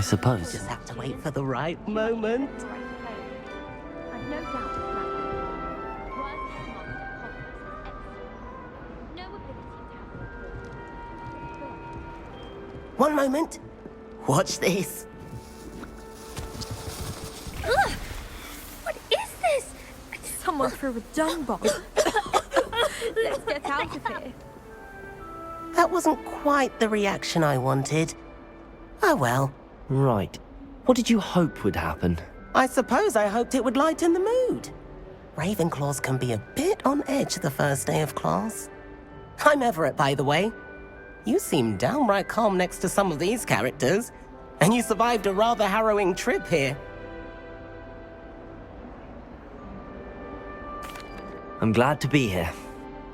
I suppose. Just have to wait for the right moment. I've no doubt that worst headmaster Hogwarts has no ability to have. One moment. Watch this. Ugh! What is this? Someone threw a dung bomb. Let's get out of here. That wasn't quite the reaction I wanted. Oh well. Right. What did you hope would happen? I suppose I hoped it would lighten the mood. Ravenclaws can be a bit on edge the first day of class. I'm Everett, by the way. You seem downright calm next to some of these characters, and you survived a rather harrowing trip here. I'm glad to be here.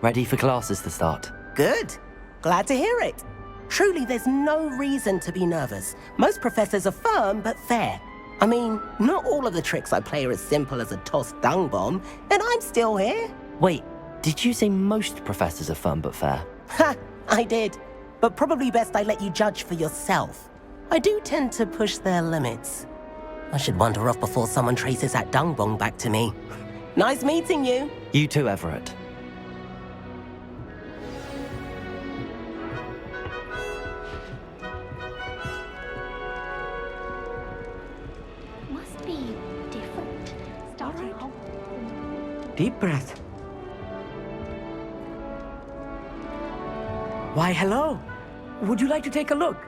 Ready for classes to start. Good. Glad to hear it. Truly, there's no reason to be nervous. Most professors are firm but fair. I mean, not all of the tricks I play are as simple as a tossed dung bomb, and I'm still here. Wait, did you say most professors are firm but fair? Ha! I did. But probably best I let you judge for yourself. I do tend to push their limits. I should wander off before someone traces that dung bomb back to me. Nice meeting you. You too, Everett. Must be different. Starting Hogwarts. Deep breath. Why, hello. Would you like to take a look?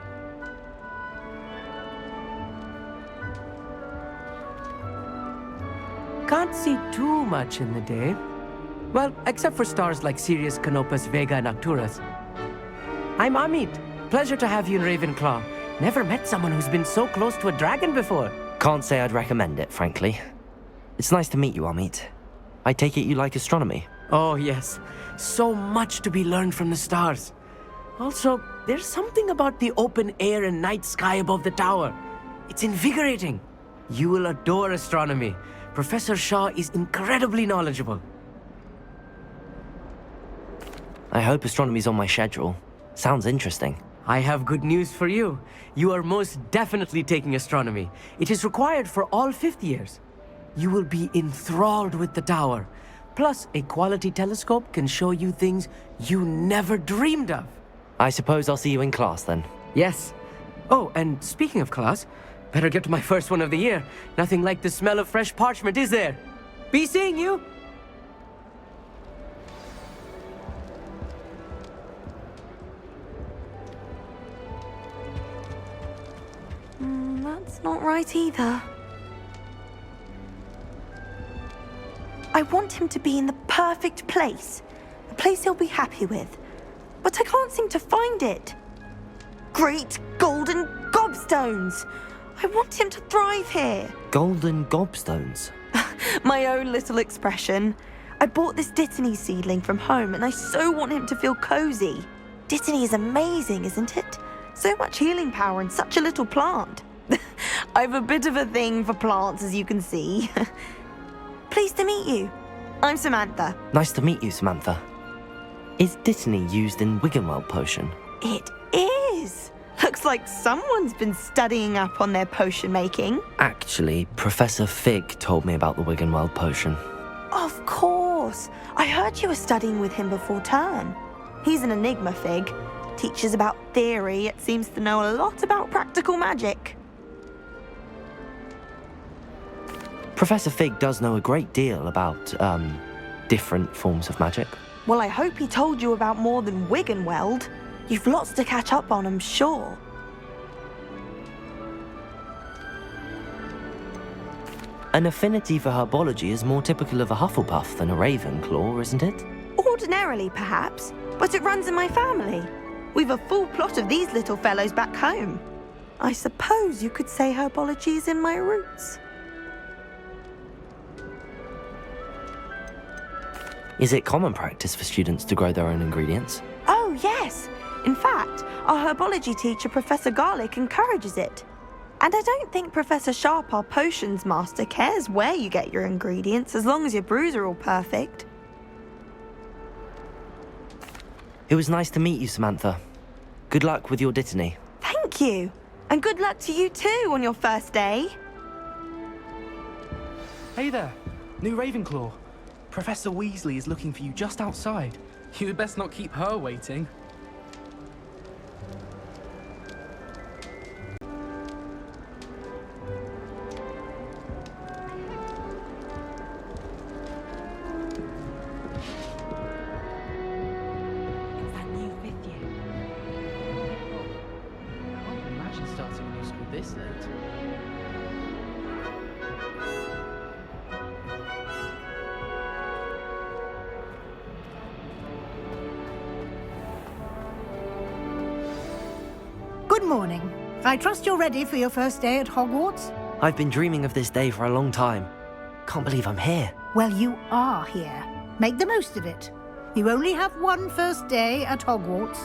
Can't see too much in the day. Well, except for stars like Sirius, Canopus, Vega, and Arcturus. I'm Amit. Pleasure to have you in Ravenclaw. Never met someone who's been so close to a dragon before. Can't say I'd recommend it, frankly. It's nice to meet you, Amit. I take it you like astronomy? Oh, yes. So much to be learned from the stars. Also, there's something about the open air and night sky above the tower. It's invigorating. You will adore astronomy. Professor Shaw is incredibly knowledgeable. I hope astronomy's on my schedule. Sounds interesting. I have good news for you. You are most definitely taking astronomy. It is required for all fifth years. You will be enthralled with the tower. Plus, a quality telescope can show you things you never dreamed of. I suppose I'll see you in class then. Yes. Oh, and speaking of class, better get to my first one of the year. Nothing like the smell of fresh parchment, is there? Be seeing you! That's not right either. I want him to be in the perfect place. A place he'll be happy with. But I can't seem to find it. Great golden gobstones! I want him to thrive here. Golden gobstones? My own little expression. I bought this Dittany seedling from home and I so want him to feel cozy. Dittany is amazing, isn't it? So much healing power in such a little plant. I have a bit of a thing for plants, as you can see. Pleased to meet you. I'm Samantha. Nice to meet you, Samantha. Is Dittany used in Wiggenweld potion? It is. Looks like someone's been studying up on their potion making. Actually, Professor Fig told me about the Wiggenweld potion. Of course. I heard you were studying with him before term. He's an enigma, Fig. Teaches about theory, yet seems to know a lot about practical magic. Professor Fig does know a great deal about, different forms of magic. Well, I hope he told you about more than Wiggenweld. You've lots to catch up on, I'm sure. An affinity for herbology is more typical of a Hufflepuff than a Ravenclaw, isn't it? Ordinarily, perhaps, but it runs in my family. We've a full plot of these little fellows back home. I suppose you could say herbology is in my roots. Is it common practice for students to grow their own ingredients? Oh, yes. In fact, our herbology teacher, Professor Garlick, encourages it. And I don't think Professor Sharp, our potions master, cares where you get your ingredients as long as your brews are all perfect. It was nice to meet you, Samantha. Good luck with your Dittany. Thank you. And good luck to you too on your first day. Hey there, new Ravenclaw. Professor Weasley is looking for you just outside. You'd best not keep her waiting. It's that new 5th year. Imagine starting new school this late. Good morning. I trust you're ready for your first day at Hogwarts? I've been dreaming of this day for a long time. Can't believe I'm here. Well, you are here. Make the most of it. You only have one first day at Hogwarts.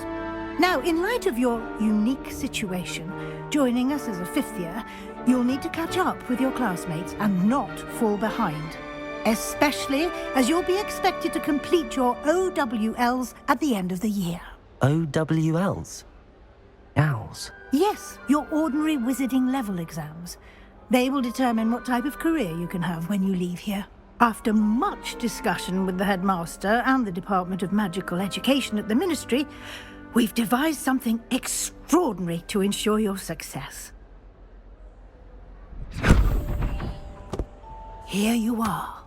Now, in light of your unique situation, joining us as a 5th year, you'll need to catch up with your classmates and not fall behind. Especially as you'll be expected to complete your OWLs at the end of the year. OWLs? Owls. Yes, your ordinary wizarding level exams. They will determine what type of career you can have when you leave here. After much discussion with the headmaster and the Department of Magical Education at the Ministry, we've devised something extraordinary to ensure your success. Here you are.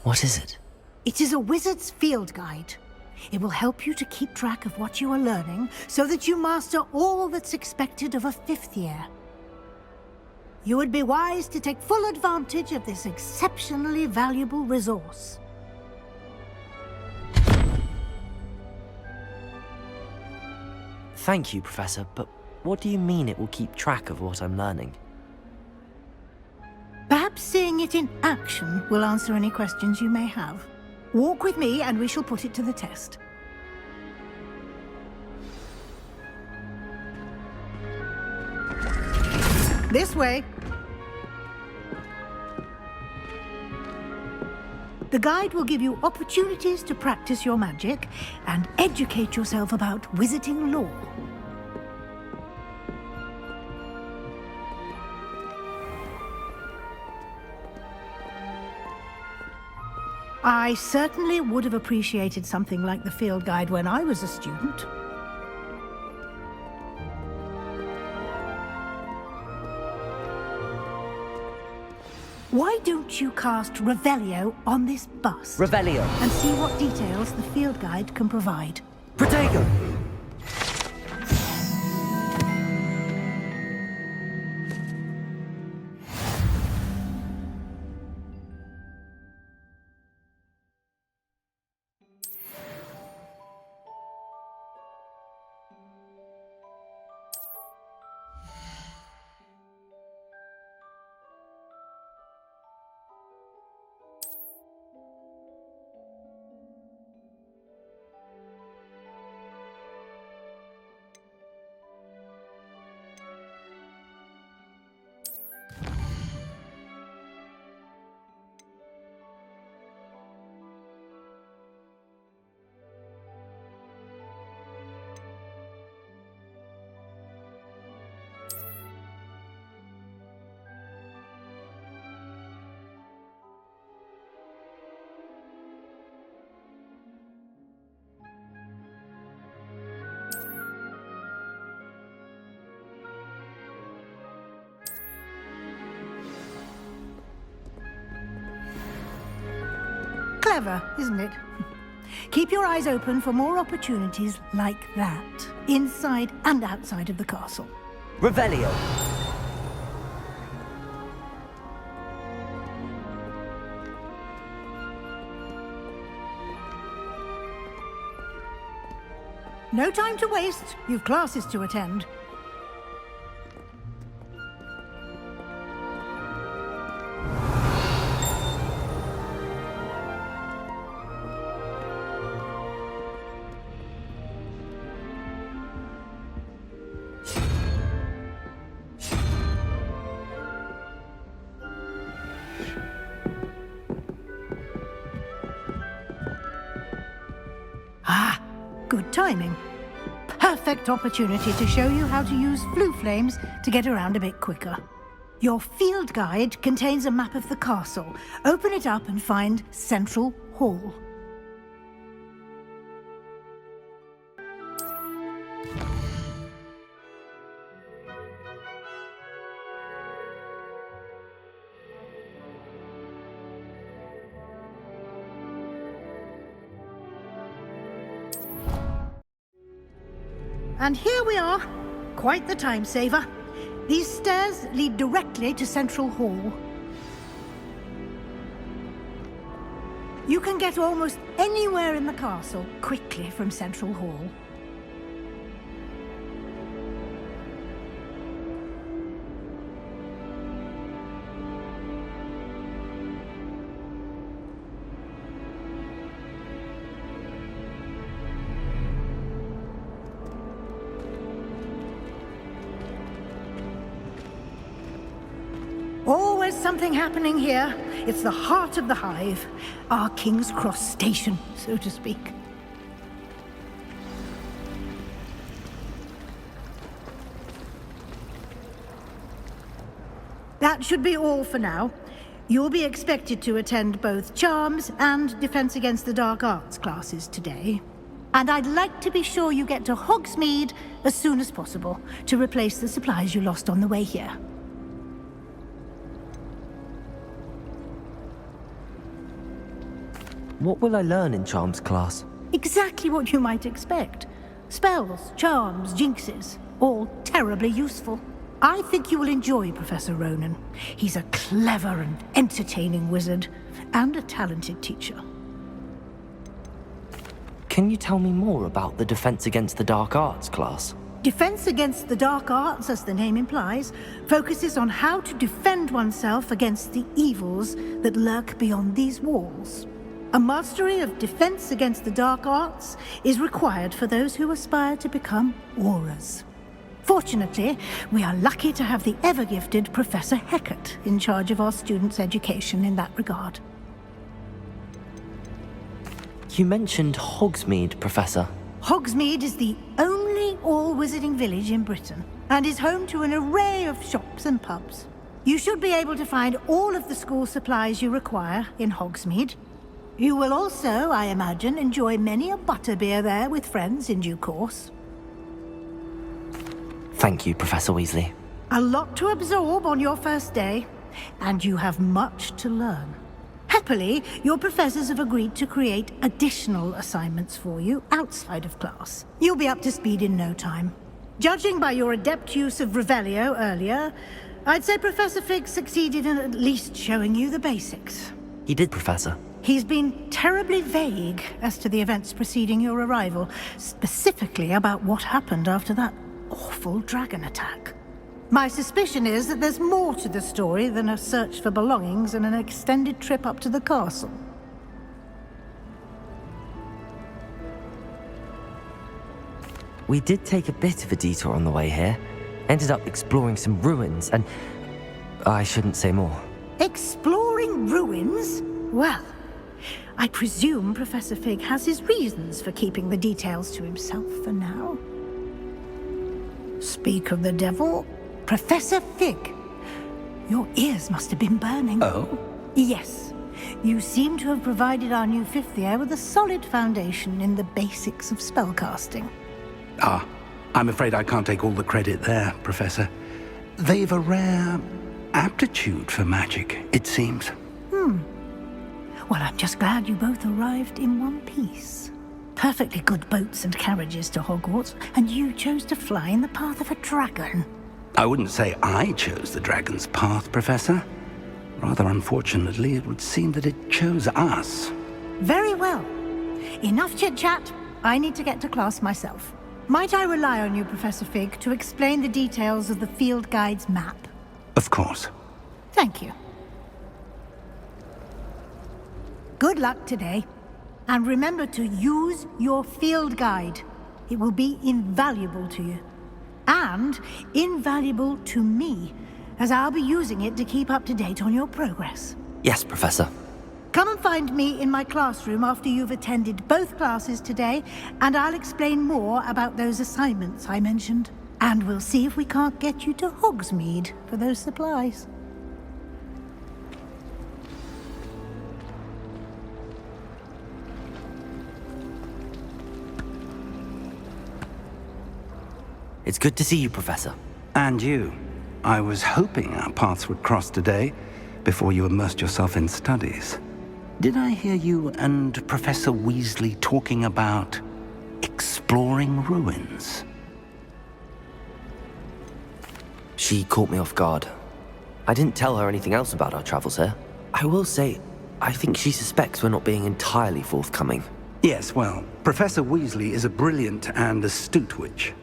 What is it? It is a wizard's field guide. It will help you to keep track of what you are learning so that you master all that's expected of a 5th year. You would be wise to take full advantage of this exceptionally valuable resource. Thank you, Professor, but what do you mean it will keep track of what I'm learning? Perhaps seeing it in action will answer any questions you may have. Walk with me and we shall put it to the test. This way. The guide will give you opportunities to practice your magic and educate yourself about wizarding lore. I certainly would have appreciated something like the field guide when I was a student. Why don't you cast Revelio on this bust? Revelio. And see what details the field guide can provide. Protego! Clever, isn't it? Keep your eyes open for more opportunities like that, inside and outside of the castle. Revelio! No time to waste. You've classes to attend. Good timing. Perfect opportunity to show you how to use flue flames to get around a bit quicker. Your field guide contains a map of the castle. Open it up and find Central Hall. And here we are. Quite the time saver. These stairs lead directly to Central Hall. You can get almost anywhere in the castle quickly from Central Hall. Always something happening here. It's the heart of the hive. Our King's Cross station, so to speak. That should be all for now. You'll be expected to attend both Charms and Defense Against the Dark Arts classes today. And I'd like to be sure you get to Hogsmeade as soon as possible to replace the supplies you lost on the way here. What will I learn in Charms class? Exactly what you might expect. Spells, charms, jinxes, all terribly useful. I think you will enjoy Professor Ronan. He's a clever and entertaining wizard, and a talented teacher. Can you tell me more about the Defense Against the Dark Arts class? Defense Against the Dark Arts, as the name implies, focuses on how to defend oneself against the evils that lurk beyond these walls. A mastery of Defense Against the Dark Arts is required for those who aspire to become Aurors. Fortunately, we are lucky to have the ever-gifted Professor Hecat in charge of our students' education in that regard. You mentioned Hogsmeade, Professor. Hogsmeade is the only all-wizarding village in Britain, and is home to an array of shops and pubs. You should be able to find all of the school supplies you require in Hogsmeade. You will also, I imagine, enjoy many a butterbeer there with friends in due course. Thank you, Professor Weasley. A lot to absorb on your first day, and you have much to learn. Happily, your professors have agreed to create additional assignments for you outside of class. You'll be up to speed in no time. Judging by your adept use of Revelio earlier, I'd say Professor Fig succeeded in at least showing you the basics. He did, Professor. He's been terribly vague as to the events preceding your arrival, specifically about what happened after that awful dragon attack. My suspicion is that there's more to the story than a search for belongings and an extended trip up to the castle. We did take a bit of a detour on the way here. Ended up exploring some ruins and... I shouldn't say more. Exploring ruins? Well, I presume Professor Fig has his reasons for keeping the details to himself for now. Speak of the devil, Professor Fig. Your ears must have been burning. Oh? Yes. You seem to have provided our new fifth year with a solid foundation in the basics of spellcasting. Ah, I'm afraid I can't take all the credit there, Professor. They've a rare aptitude for magic, it seems. Well, I'm just glad you both arrived in one piece. Perfectly good boats and carriages to Hogwarts, and you chose to fly in the path of a dragon. I wouldn't say I chose the dragon's path, Professor. Rather unfortunately, it would seem that it chose us. Very well. Enough chit-chat. I need to get to class myself. Might I rely on you, Professor Fig, to explain the details of the field guide's map? Of course. Thank you. Good luck today. And remember to use your field guide. It will be invaluable to you. And invaluable to me, as I'll be using it to keep up to date on your progress. Yes, Professor. Come and find me in my classroom after you've attended both classes today, and I'll explain more about those assignments I mentioned. And we'll see if we can't get you to Hogsmeade for those supplies. It's good to see you, Professor. And you. I was hoping our paths would cross today, before you immersed yourself in studies. Did I hear you and Professor Weasley talking about exploring ruins? She caught me off guard. I didn't tell her anything else about our travels here. I will say, I think she suspects we're not being entirely forthcoming. Yes, well, Professor Weasley is a brilliant and astute witch.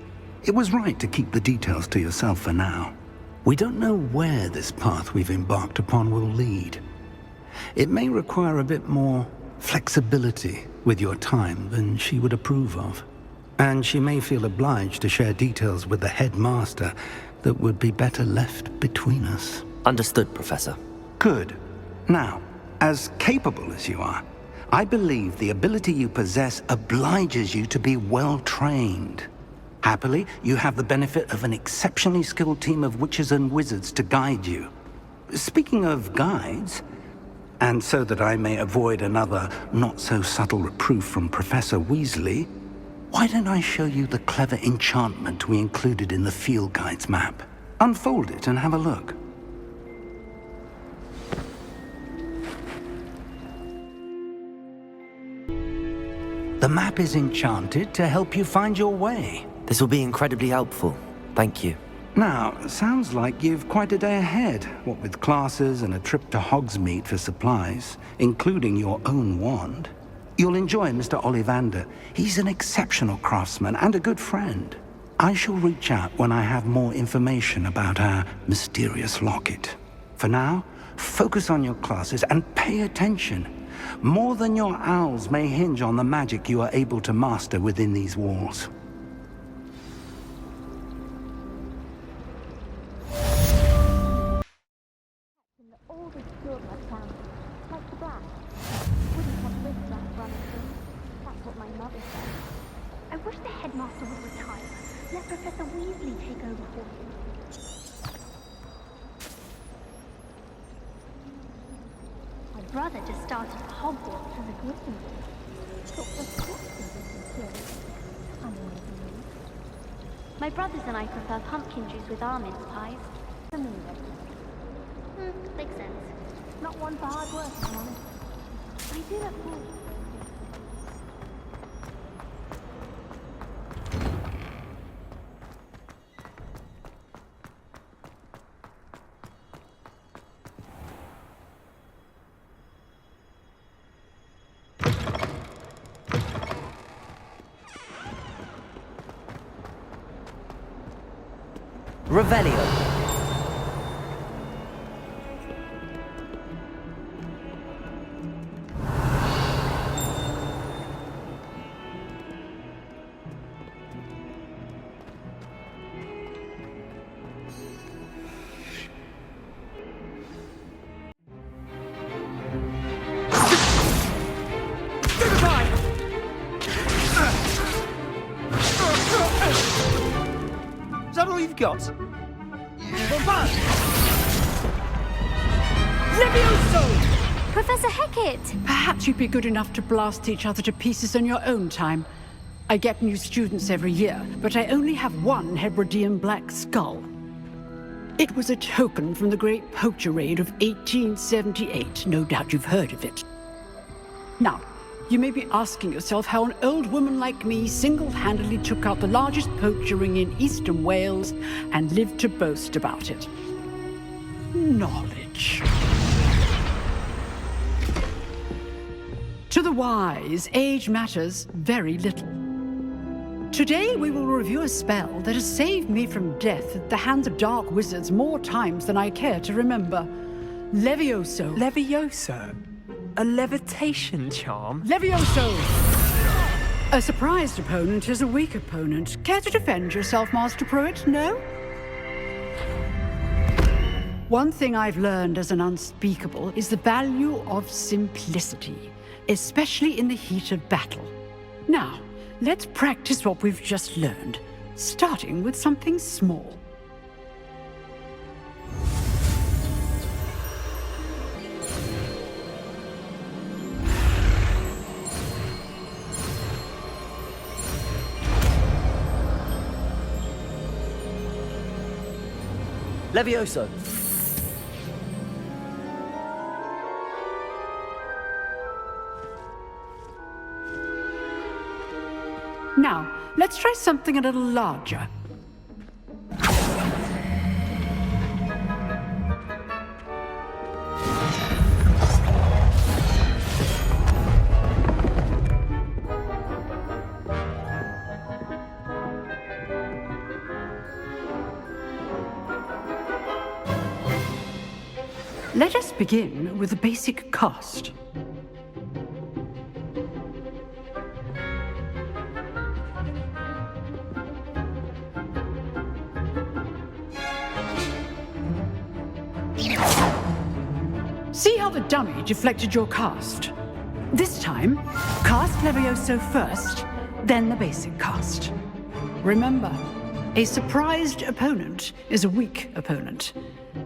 It was right to keep the details to yourself for now. We don't know where this path we've embarked upon will lead. It may require a bit more flexibility with your time than she would approve of. And she may feel obliged to share details with the headmaster that would be better left between us. Understood, Professor. Good. Now, as capable as you are, I believe the ability you possess obliges you to be well-trained. Happily, you have the benefit of an exceptionally skilled team of witches and wizards to guide you. Speaking of guides, and so that I may avoid another not-so-subtle reproof from Professor Weasley, why don't I show you the clever enchantment we included in the field guide's map? Unfold it and have a look. The map is enchanted to help you find your way. This will be incredibly helpful. Thank you. Now, sounds like you've quite a day ahead, what with classes and a trip to Hogsmeade for supplies, including your own wand. You'll enjoy Mr. Ollivander. He's an exceptional craftsman and a good friend. I shall reach out when I have more information about our mysterious locket. For now, focus on your classes and pay attention. More than your owls may hinge on the magic you are able to master within these walls. I wish the headmaster would retire. Let Professor Weasley take over for him. My brother just started at Hogwarts as a Gryffindor. My brothers and I prefer pumpkin juice with almond pies. Makes sense. Not one for hard work, Mom. I do that for you. Revelio. Is that all you've got? Levioso! Professor Hecat! Perhaps you'd be good enough to blast each other to pieces in your own time. I get new students every year, but I only have one Hebridean black skull. It was a token from the Great Poacher Raid of 1878. No doubt you've heard of it. Now, you may be asking yourself how an old woman like me single-handedly took out the largest poacher ring in eastern Wales and lived to boast about it. Knowledge. To the wise, age matters very little. Today we will review a spell that has saved me from death at the hands of dark wizards more times than I care to remember. Levioso. Levioso? A levitation charm? Levioso! A surprised opponent is a weak opponent. Care to defend yourself, Master Pruitt? No? One thing I've learned as an unspeakable is the value of simplicity, especially in the heat of battle. Now, let's practice what we've just learned, starting with something small. Levioso. Now, let's try something a little larger. Let us begin with the basic cast. See how the dummy deflected your cast? This time, cast Levioso first, then the basic cast. Remember, a surprised opponent is a weak opponent,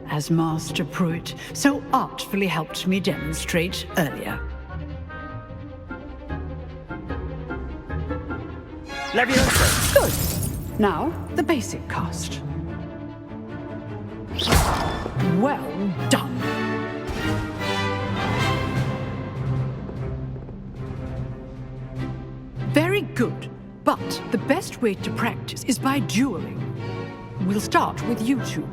as Master Pruitt so artfully helped me demonstrate earlier. Levioso. Good. Now, the basic cast. Well done. Very good. But the best way to practice is by dueling. We'll start with you two.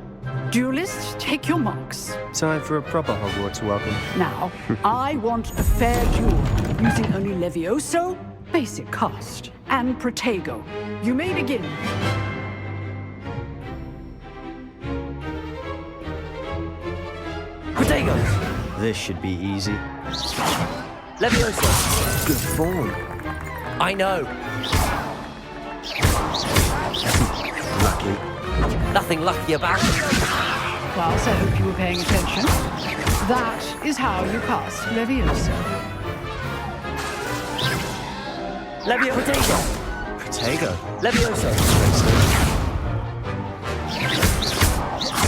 Duelists, take your marks. Time for a proper Hogwarts welcome. Now, I want a fair duel, using only Levioso, basic cast, and Protego. You may begin. Protego. This should be easy. Levioso. Good form. I know. Lucky. Nothing lucky about it. Class, I hope you were paying attention. That is how you cast Levioso. Protego. Protego. Levioso.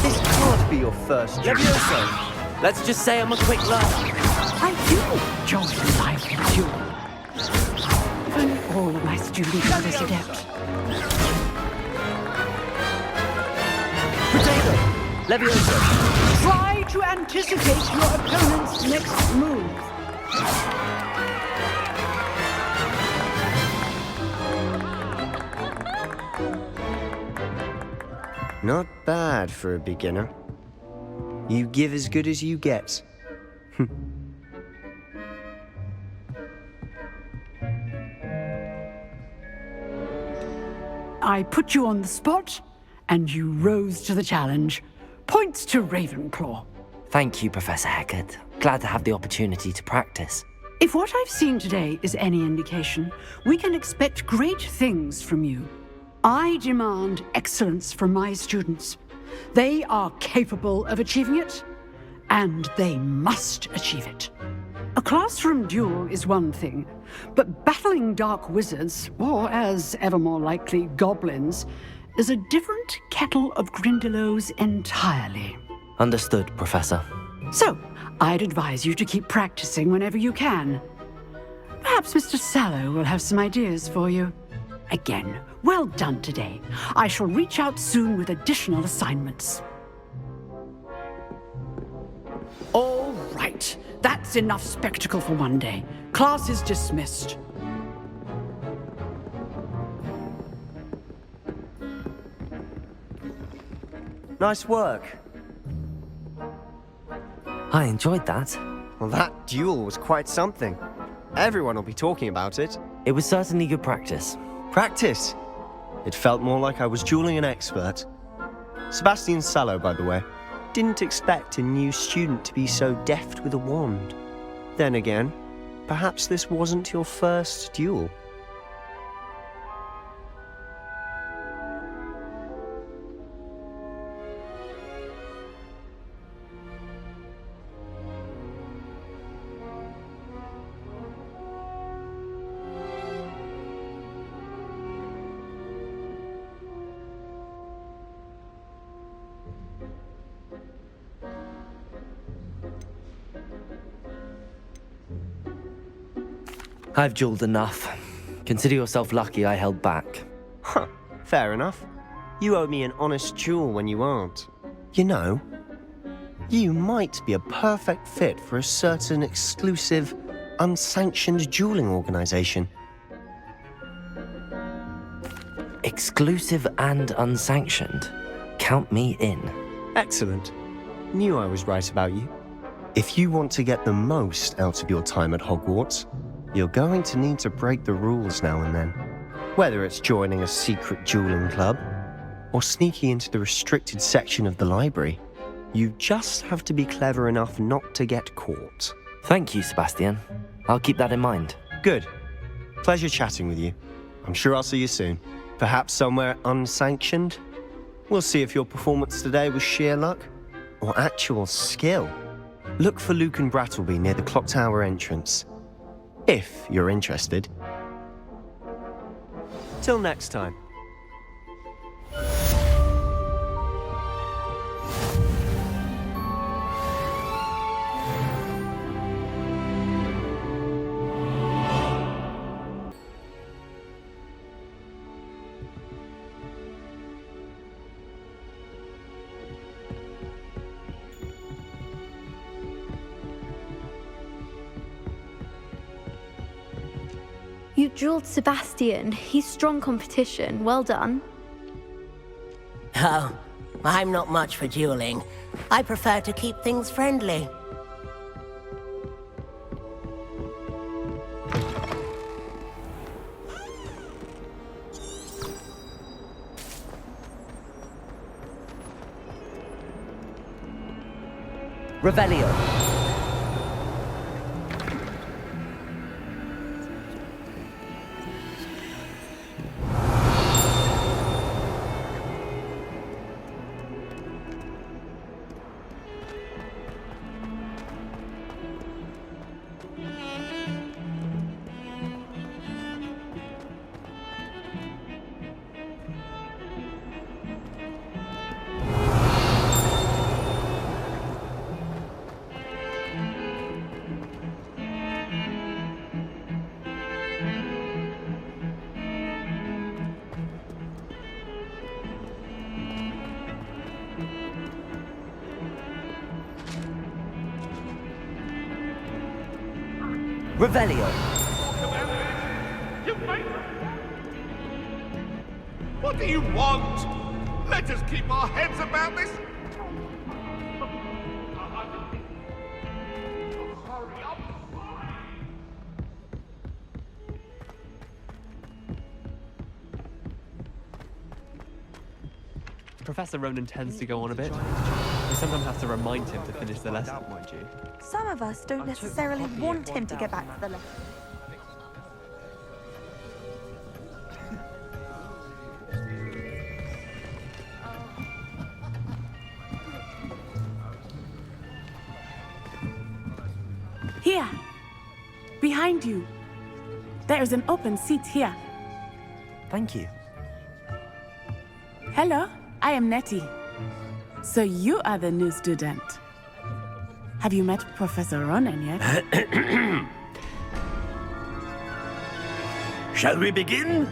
This can't be your first duel. Levioso. Let's just say I'm a quick learner. I do enjoy the lively duel. If only all of my students are this adept. Protego. Levioso. Try to anticipate your opponent's next move. Not bad for a beginner. You give as good as you get. I put you on the spot, and you rose to the challenge. Points to Ravenclaw. Thank you, Professor Hecat. Glad to have the opportunity to practice. If what I've seen today is any indication, we can expect great things from you. I demand excellence from my students. They are capable of achieving it, and they must achieve it. A classroom duel is one thing, but battling dark wizards, or as ever more likely, goblins, is a different kettle of Grindylows entirely. Understood, Professor. So, I'd advise you to keep practicing whenever you can. Perhaps Mr. Sallow will have some ideas for you. Again, well done today. I shall reach out soon with additional assignments. All right, that's enough spectacle for one day. Class is dismissed. Nice work. I enjoyed that. Well, that duel was quite something. Everyone will be talking about it. It was certainly good practice. Practice? It felt more like I was dueling an expert. Sebastian Sallow, by the way. Didn't expect a new student to be so deft with a wand. Then again, perhaps this wasn't your first duel. I've jeweled enough. Consider yourself lucky I held back. Huh, fair enough. You owe me an honest jewel when you aren't. You know, you might be a perfect fit for a certain exclusive, unsanctioned dueling organization. Exclusive and unsanctioned. Count me in. Excellent. Knew I was right about you. If you want to get the most out of your time at Hogwarts, you're going to need to break the rules now and then. Whether it's joining a secret dueling club, or sneaking into the restricted section of the library, you just have to be clever enough not to get caught. Thank you, Sebastian. I'll keep that in mind. Good. Pleasure chatting with you. I'm sure I'll see you soon. Perhaps somewhere unsanctioned? We'll see if your performance today was sheer luck or actual skill. Look for Luke and Brattleby near the clock tower entrance, if you're interested. Till next time. You jeweled Sebastian. He's strong competition. Well done. Oh, I'm not much for dueling. I prefer to keep things friendly. Revelio. Revelio. What do you want? Let us keep our heads about this. Hurry up. Professor Ronan tends to go on a bit. We sometimes have to remind him to finish the lesson. Some of us don't necessarily want him to get back to the lesson. Here, behind you. There is an open seat here. Thank you. Hello, I am Nettie. So you are the new student. Have you met Professor Ronan yet? Shall we begin?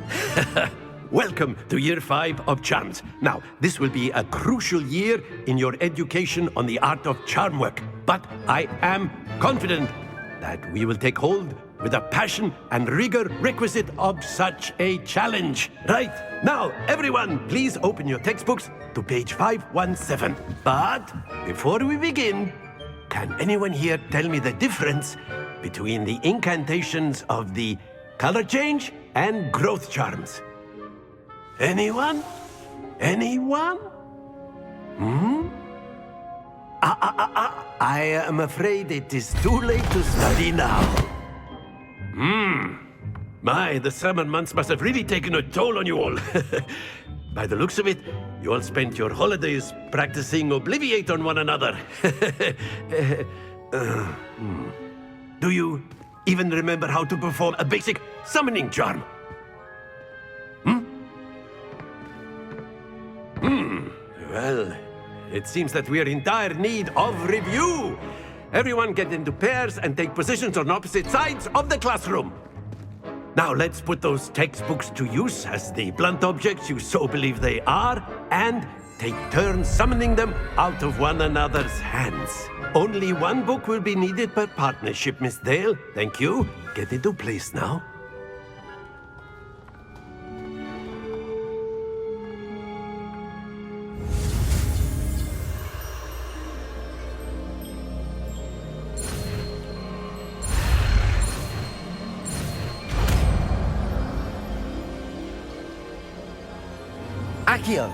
Welcome to Year 5 of Charms. Now, this will be a crucial year in your education on the art of charm work. But I am confident that we will take hold with the passion and rigor requisite of such a challenge. Right, now, everyone, please open your textbooks to page 517. But before we begin, can anyone here tell me the difference between the incantations of the color change and growth charms? Anyone? Anyone? I am afraid it is too late to study now. My, the summer months must have really taken a toll on you all. By the looks of it, you all spent your holidays practicing Obliviate on one another. Do you even remember how to perform a basic summoning charm? Well, it seems that we are in dire need of review. Everyone get into pairs and take positions on opposite sides of the classroom. Now let's put those textbooks to use as the blunt objects you so believe they are, and take turns summoning them out of one another's hands. Only one book will be needed per partnership, Miss Dale. Thank you. Get into place now. Accio!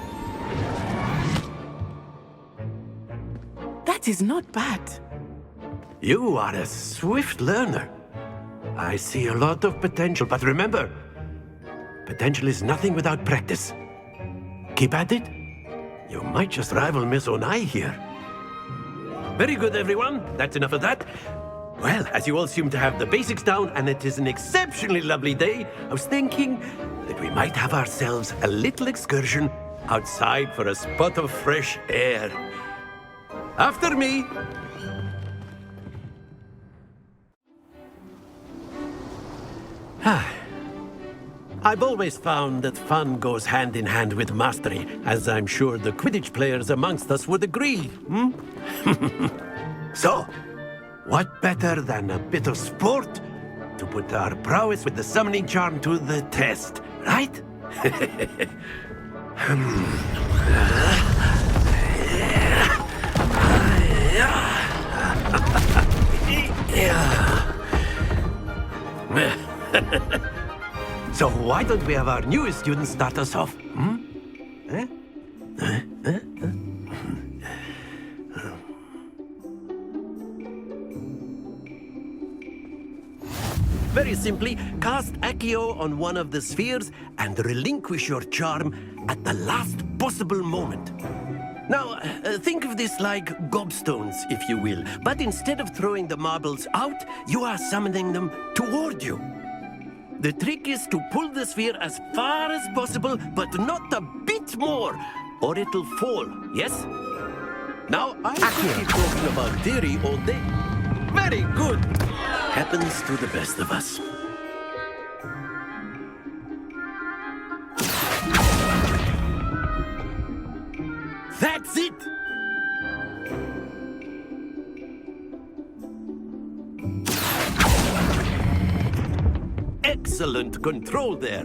That is not bad. You are a swift learner. I see a lot of potential, but remember, potential is nothing without practice. Keep at it. You might just rival Miss Onai here. Very good, everyone. That's enough of that. Well, as you all seem to have the basics down, and it is an exceptionally lovely day, I was thinking that we might have ourselves a little excursion outside for a spot of fresh air. After me! I've always found that fun goes hand in hand with mastery, as I'm sure the Quidditch players amongst us would agree, So, what better than a bit of sport to put our prowess with the summoning charm to the test, right? So why don't we have our newest student start us off? Very simply, cast Accio on one of the spheres and relinquish your charm at the last possible moment. Now, think of this like gobstones, if you will, but instead of throwing the marbles out, you are summoning them toward you. The trick is to pull the sphere as far as possible, but not a bit more, or it'll fall, yes? Now, I could keep talking about theory all day. Very good. Happens to the best of us. That's it! Excellent control there.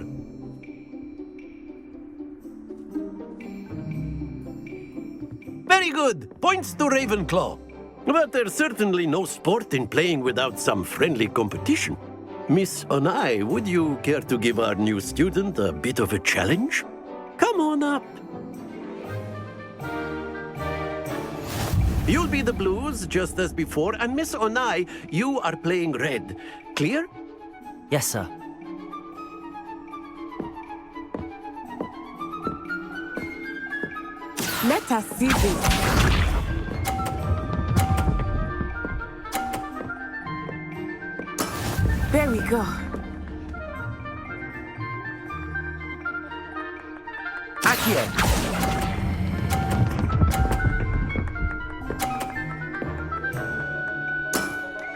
Very good. Points to Ravenclaw. But there's certainly no sport in playing without some friendly competition. Miss Onai, would you care to give our new student a bit of a challenge? Come on up. You'll be the blues, just as before, and Miss Onai, you are playing red. Clear? Yes, sir. Let us see this. There we go. Accio!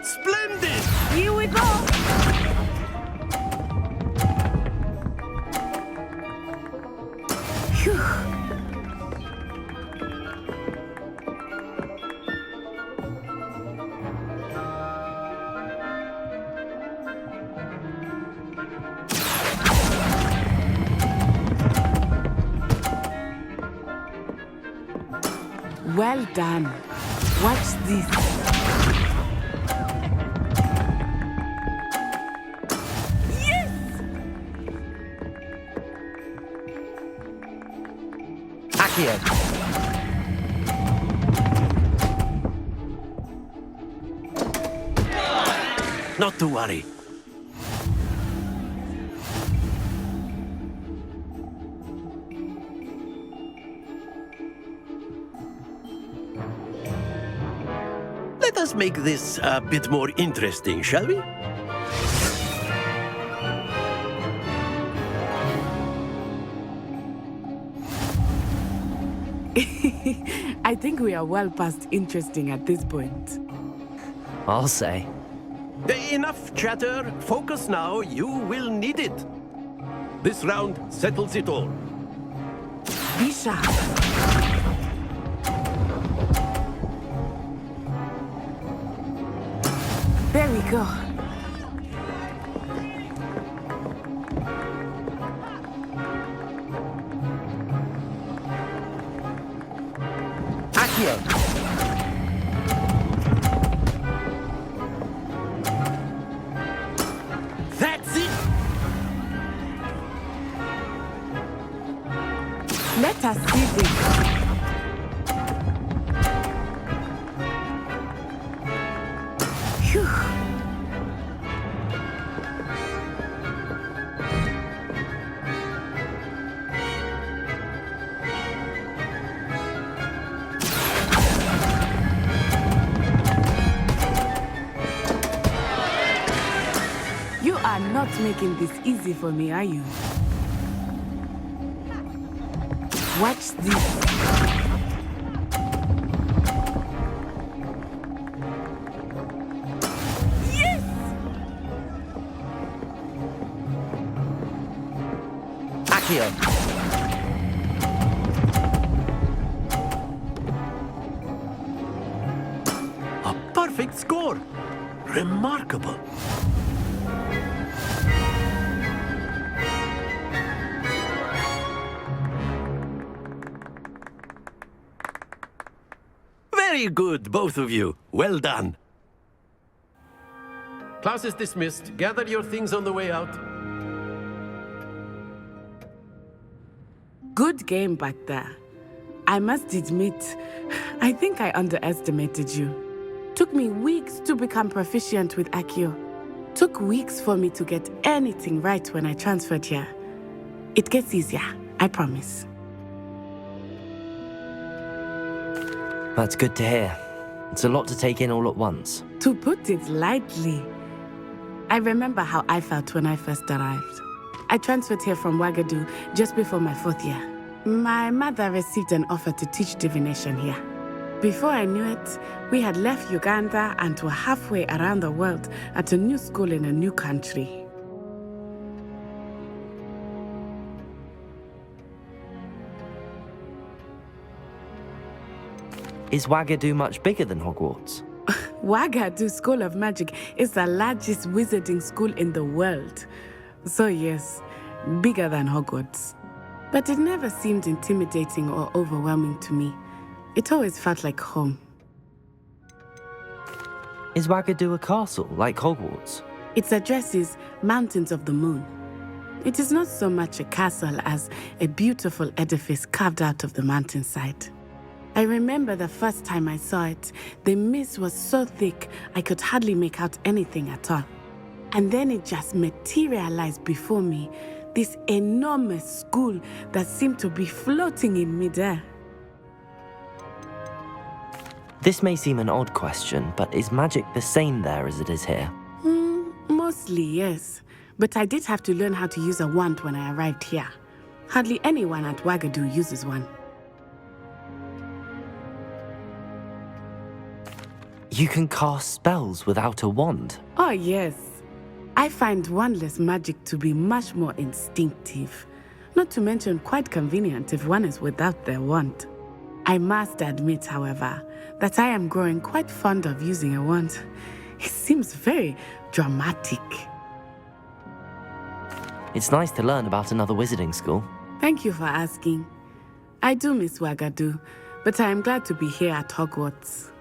Splendid! Here we go! Phew. Well done. Watch this. Yes! Accio! Not to worry. Let us make this a bit more interesting, shall we? I think we are well past interesting at this point. I'll say. Enough chatter. Focus now. You will need it. This round settles it all. Be sharp. There we go. Accio! That's it! Let us see this. Phew. You are not making this easy for me, are you? Watch this. Yes! Accio! A perfect score. Remarkable. Very good, both of you. Well done. Class is dismissed. Gather your things on the way out. Good game back there. I must admit, I think I underestimated you. Took me weeks to become proficient with Accio. Took weeks for me to get anything right when I transferred here. It gets easier, I promise. That's good to hear. It's a lot to take in all at once. To put it lightly, I remember how I felt when I first arrived. I transferred here from Ouagadougou just before my 4th year. My mother received an offer to teach divination here. Before I knew it, we had left Uganda and were halfway around the world at a new school in a new country. Is Ouagadougou much bigger than Hogwarts? Ouagadougou School of Magic is the largest wizarding school in the world. So yes, bigger than Hogwarts. But it never seemed intimidating or overwhelming to me. It always felt like home. Is Ouagadougou a castle, like Hogwarts? Its address is Mountains of the Moon. It is not so much a castle as a beautiful edifice carved out of the mountainside. I remember the first time I saw it, the mist was so thick I could hardly make out anything at all. And then it just materialized before me, this enormous school that seemed to be floating in midair. This may seem an odd question, but is magic the same there as it is here? Mostly, yes. But I did have to learn how to use a wand when I arrived here. Hardly anyone at Ouagadougou uses one. You can cast spells without a wand? Oh, yes. I find wandless magic to be much more instinctive. Not to mention quite convenient if one is without their wand. I must admit, however, that I am growing quite fond of using a wand. It seems very dramatic. It's nice to learn about another wizarding school. Thank you for asking. I do miss Ouagadougou, but I am glad to be here at Hogwarts.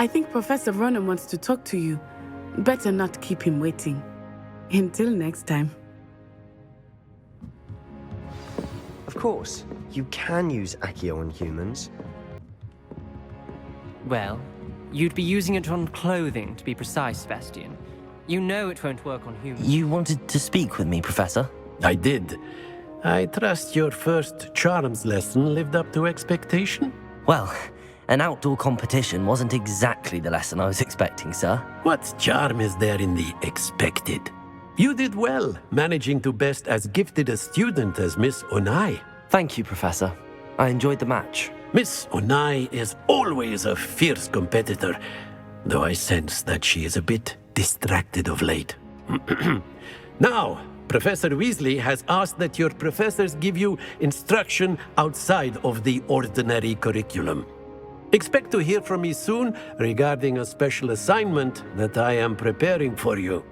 I think Professor Ronan wants to talk to you. Better not keep him waiting. Until next time. Of course, you can use Accio on humans. Well, you'd be using it on clothing, to be precise, Sebastian. You know it won't work on humans. You wanted to speak with me, Professor? I did. I trust your first charms lesson lived up to expectation? Well, an outdoor competition wasn't exactly the lesson I was expecting, sir. What charm is there in the expected? You did well, managing to best as gifted a student as Miss Onai. Thank you, Professor. I enjoyed the match. Miss Onai is always a fierce competitor, though I sense that she is a bit distracted of late. Now, Professor Weasley has asked that your professors give you instruction outside of the ordinary curriculum. Expect to hear from me soon regarding a special assignment that I am preparing for you.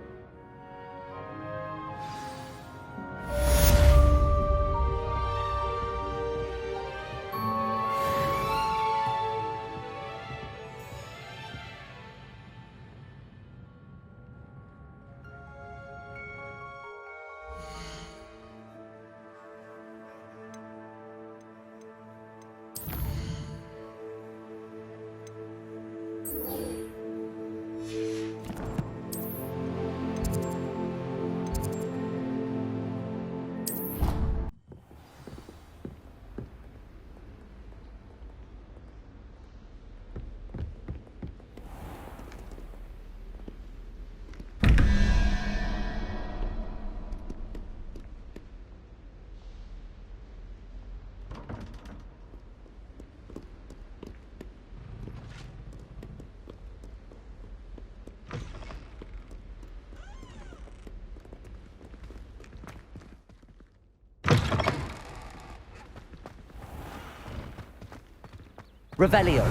Revelio.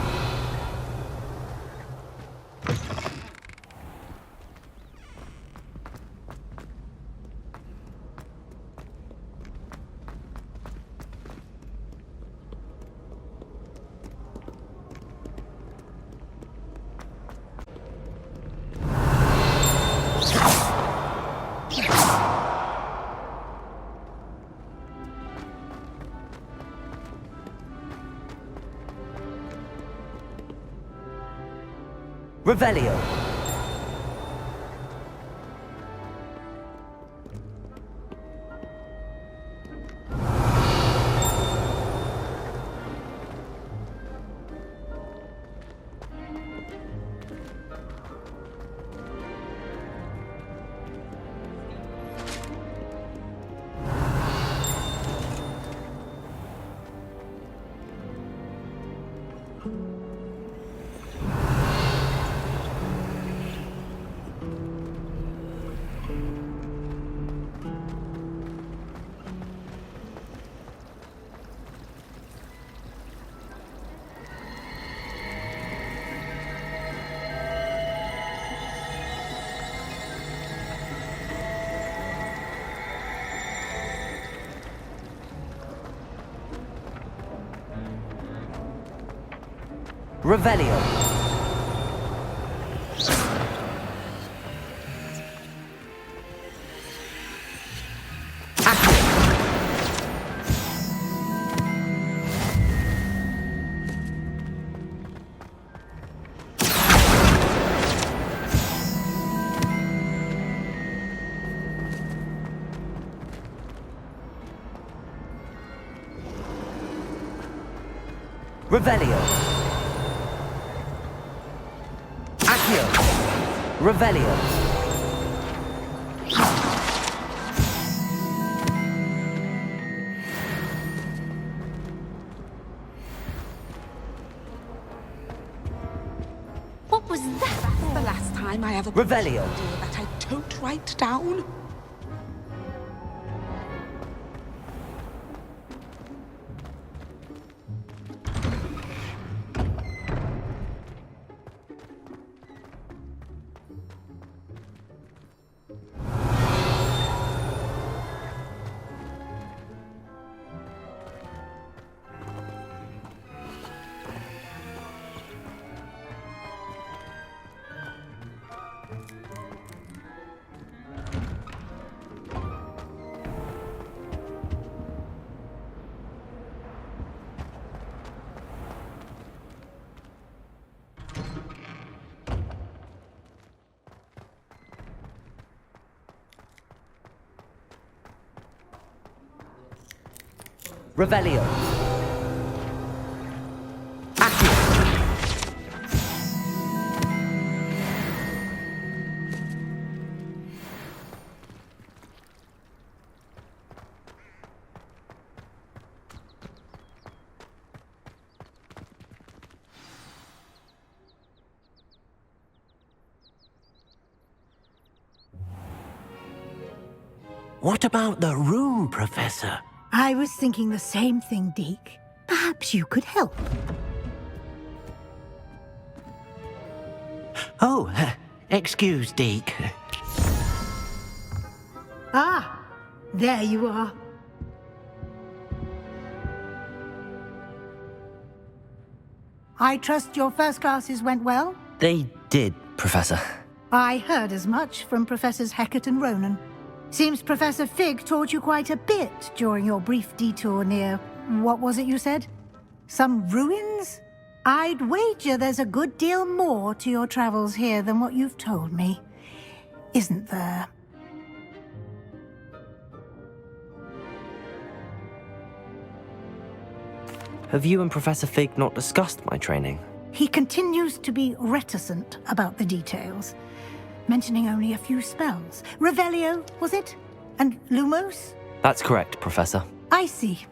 Revelio. Revelio. Revelio. Revelio. What was that? That's the last time I ever Revelio. that I don't write down. Revelio. Accio. What about the room, Professor? I was thinking the same thing, Deke. Perhaps you could help. Oh, excuse, Deke. Ah, there you are. I trust your first classes went well? They did, Professor. I heard as much from Professors Hecat and Ronan. Seems Professor Fig taught you quite a bit during your brief detour near... what was it you said? Some ruins? I'd wager there's a good deal more to your travels here than what you've told me. Isn't there? Have you and Professor Fig not discussed my training? He continues to be reticent about the details, mentioning only a few spells. Revelio, was it? And Lumos? That's correct, Professor. I see.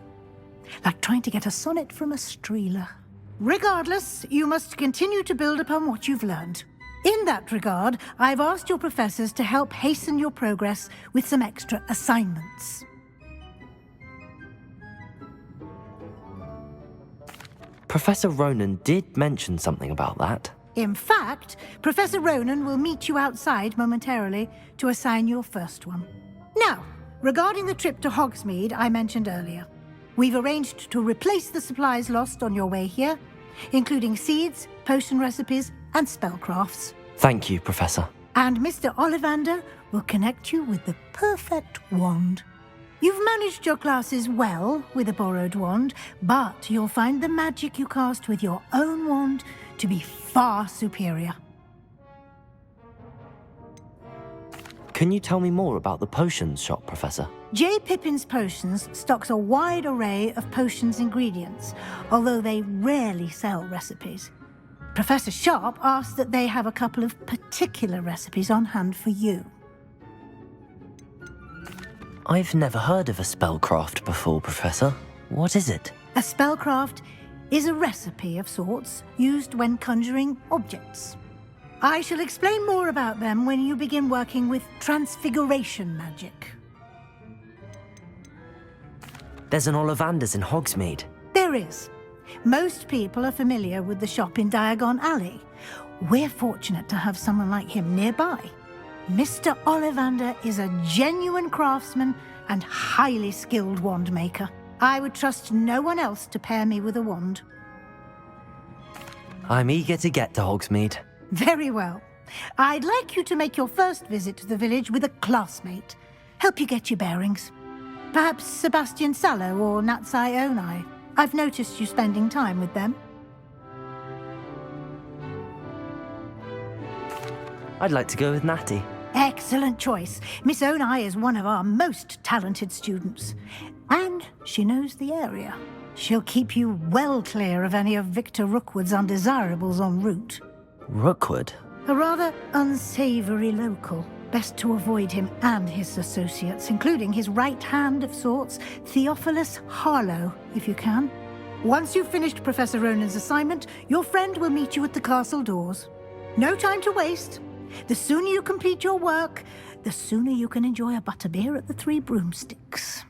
Like trying to get a sonnet from a streeler. Regardless, you must continue to build upon what you've learned. In that regard, I've asked your professors to help hasten your progress with some extra assignments. Professor Ronan did mention something about that. In fact, Professor Ronan will meet you outside momentarily to assign your first one. Now, regarding the trip to Hogsmeade I mentioned earlier, we've arranged to replace the supplies lost on your way here, including seeds, potion recipes, and spellcrafts. Thank you, Professor. And Mr. Ollivander will connect you with the perfect wand. You've managed your classes well with a borrowed wand, but you'll find the magic you cast with your own wand to be far superior. Can you tell me more about the potions shop, Professor? J. Pippin's Potions stocks a wide array of potions ingredients, although they rarely sell recipes. Professor Sharp asked that they have a couple of particular recipes on hand for you. I've never heard of a spellcraft before, Professor. What is it? A spellcraft is a recipe of sorts used when conjuring objects. I shall explain more about them when you begin working with transfiguration magic. There's an Ollivander's in Hogsmeade. There is. Most people are familiar with the shop in Diagon Alley. We're fortunate to have someone like him nearby. Mr. Ollivander is a genuine craftsman and highly skilled wand maker. I would trust no one else to pair me with a wand. I'm eager to get to Hogsmeade. Very well. I'd like you to make your first visit to the village with a classmate. Help you get your bearings. Perhaps Sebastian Sallow or Natsai Onai. I've noticed you spending time with them. I'd like to go with Natty. Excellent choice. Miss Onai is one of our most talented students. And she knows the area. She'll keep you well clear of any of Victor Rookwood's undesirables en route. Rookwood? A rather unsavory local. Best to avoid him and his associates, including his right hand of sorts, Theophilus Harlow, if you can. Once you've finished Professor Ronan's assignment, your friend will meet you at the castle doors. No time to waste. The sooner you complete your work, the sooner you can enjoy a butterbeer at the Three Broomsticks.